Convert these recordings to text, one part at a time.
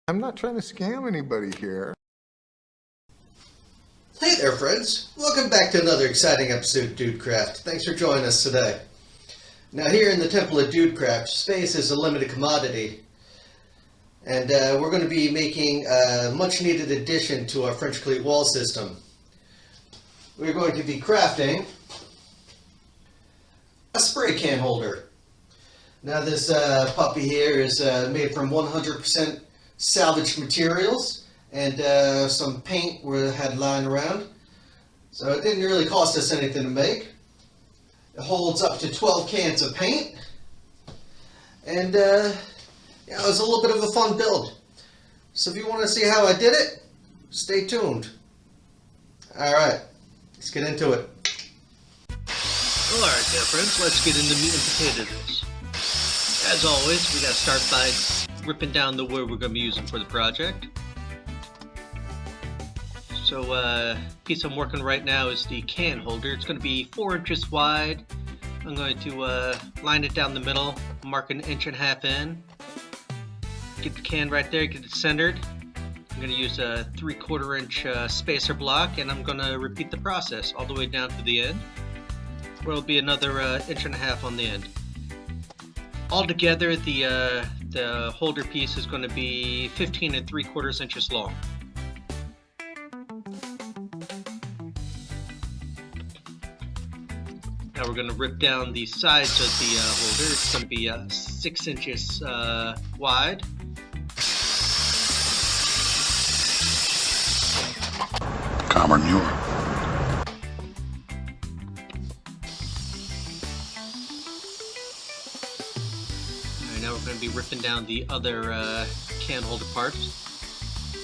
I'm not trying to scam anybody here. Hey there, friends. Welcome back to another exciting episode of Dudecraft. Thanks for joining us today. Now, here in the Temple of Dudecraft, space is a limited commodity. And we're going to be making a much-needed addition to our French cleat wall system. We're going to be crafting a spray can holder. Now, this puppy here is made from 100% salvaged materials, and some paint had lying around. So it didn't really cost us anything to make. It holds up to 12 cans of paint. And yeah, it was a little bit of a fun build. So if you want to see how I did it, stay tuned. Alright, let's get into it. Alright there, friends, let's get into meat and potatoes. As always, we gotta start by ripping down the wood we're going to be using for the project. So, piece I'm working right now is the can holder. It's going to be 4 inches wide. I'm going to line it down the middle, mark 1.5 inches in. Get the can right there, get it centered. I'm going to use a 3/4 inch spacer block, and I'm going to repeat the process all the way down to the end, where it'll be another 1.5 inches on the end. Altogether, the holder piece is going to be 15 3/4 inches long. Now we're going to rip down the sides of the holder. It's going to be 6 inches wide. Common manure. Alright, now we're going to be ripping down the other can holder parts.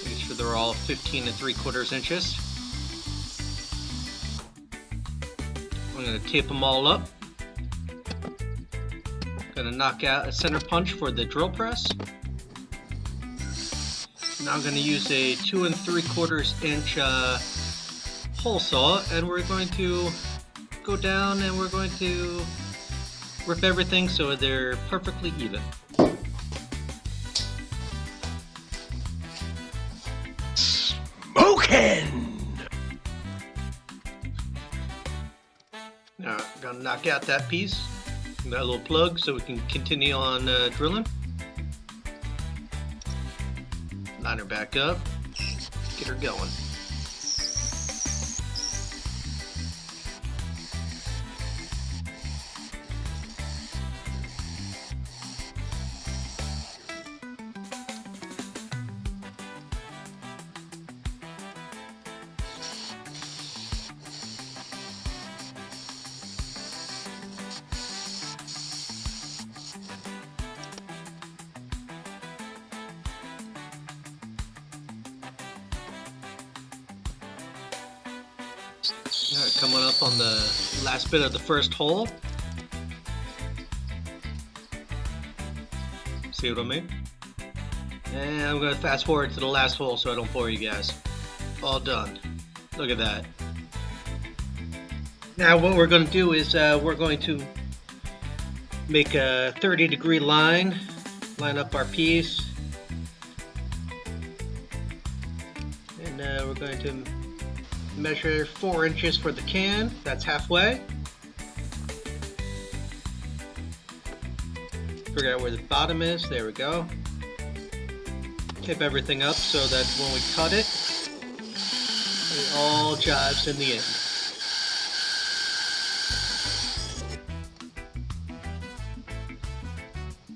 Make sure they're all 15 3/4 inches. I'm going to tape them all up. Going to knock out a center punch for the drill press. Now I'm going to use a 2 3/4 inch hole saw, and we're going to go down and we're going to rip everything so they're perfectly even. Smoking! Now, I'm going to knock out that piece. Got a little plug so we can continue on drilling. Line her back up. Get her going. Alright, coming up on the last bit of the first hole. See what I mean? And I'm going to fast forward to the last hole so I don't bore you guys. All done. Look at that. Now what we're going to do is we're going to make a 30-degree line. Line up our piece. And we're going to measure 4 inches for the can. That's halfway. Figure out where the bottom is. There we go. Tip everything up so that when we cut it, it all jives in the end.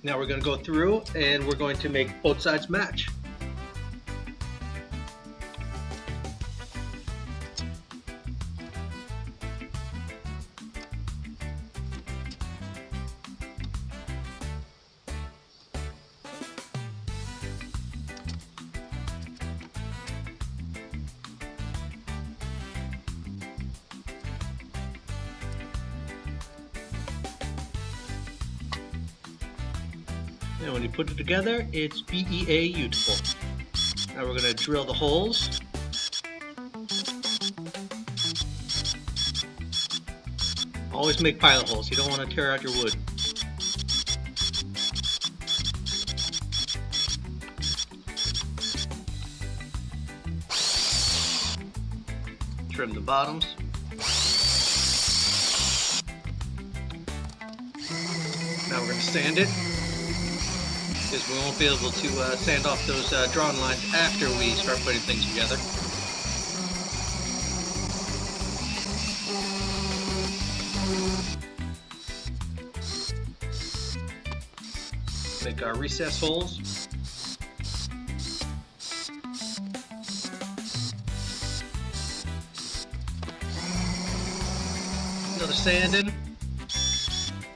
Now we're going to go through and we're going to make both sides match. And when you put it together, it's BEA beautiful. Now we're going to drill the holes. Always make pilot holes. You don't want to tear out your wood. Trim the bottoms. Now we're going to sand it, because we won't be able to sand off those drawing lines after we start putting things together. Make our recess holes. Another sanding.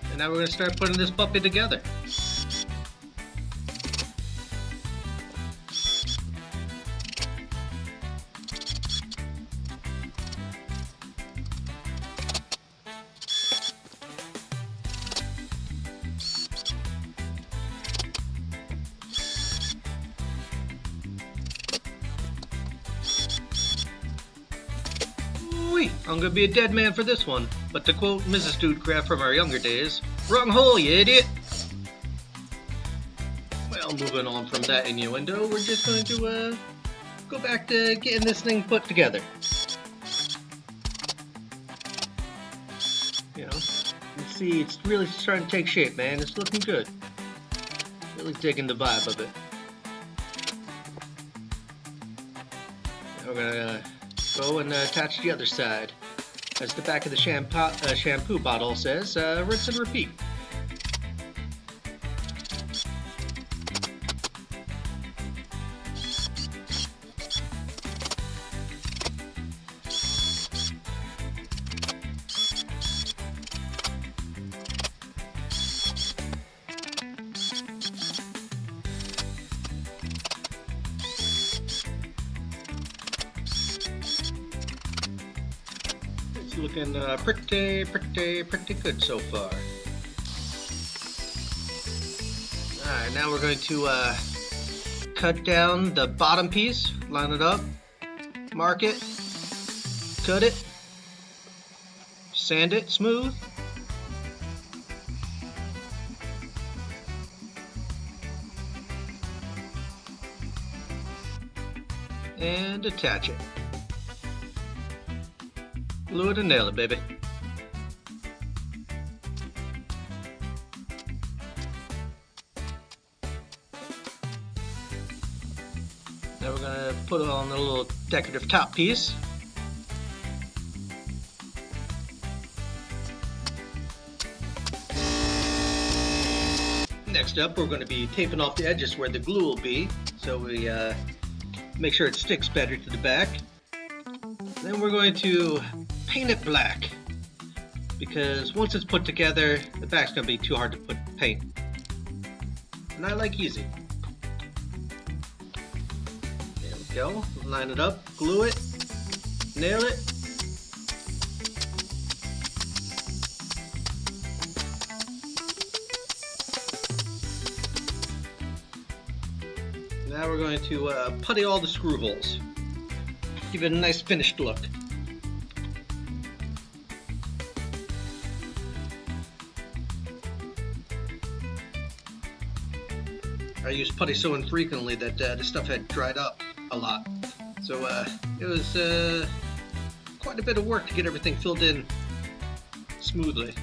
And now we're going to start putting this puppy together. I'm gonna be a dead man for this one, but to quote Mrs. Dudecraft from our younger days, wrong hole, you idiot! Well, moving on from that innuendo, we're just going to go back to getting this thing put together. You know, you see, it's really starting to take shape, man. It's looking good. Really digging the vibe of it. Now we're gonna go and attach the other side. As the back of the shampoo bottle says, rinse and repeat. Looking pretty good so far. Alright, now we're going to cut down the bottom piece, line it up, mark it, cut it, sand it smooth, and attach it. Glue it and nail it, baby. Now we're gonna put on a little decorative top piece. Next up, we're going to be taping off the edges where the glue will be, so we make sure it sticks better to the back. Then we're going to paint it black, because once it's put together, the back's going to be too hard to put paint. And I like easy. There we go. Line it up, glue it, nail it. Now we're going to putty all the screw holes. Give it a nice finished look. I used putty so infrequently that the stuff had dried up a lot. So it was quite a bit of work to get everything filled in smoothly.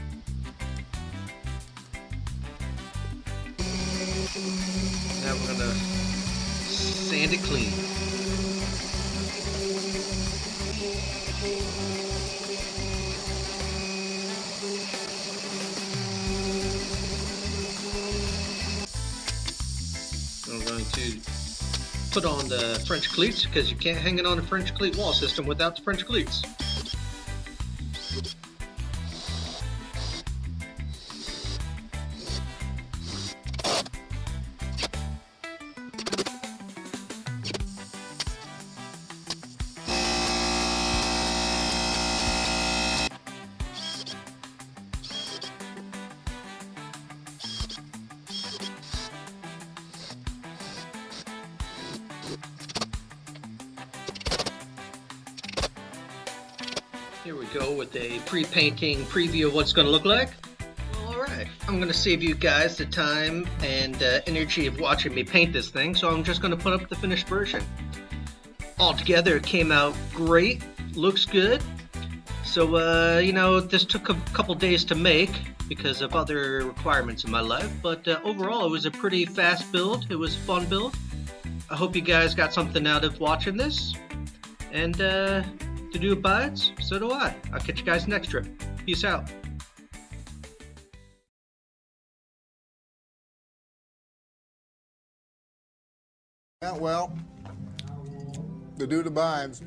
Now we're gonna sand it clean. I'm going to put on the French cleats, because you can't hang it on a French cleat wall system without the French cleats. Here we go with a pre-painting preview of what's going to look like. Well, alright, I'm going to save you guys the time and energy of watching me paint this thing, so I'm just going to put up the finished version. Altogether, it came out great. looks good. So, this took a couple days to make because of other requirements in my life, but overall it was a pretty fast build. It was a fun build. I hope you guys got something out of watching this. And to do abides, so do I. I'll catch you guys next trip. Peace out. Yeah, well, the dude abides.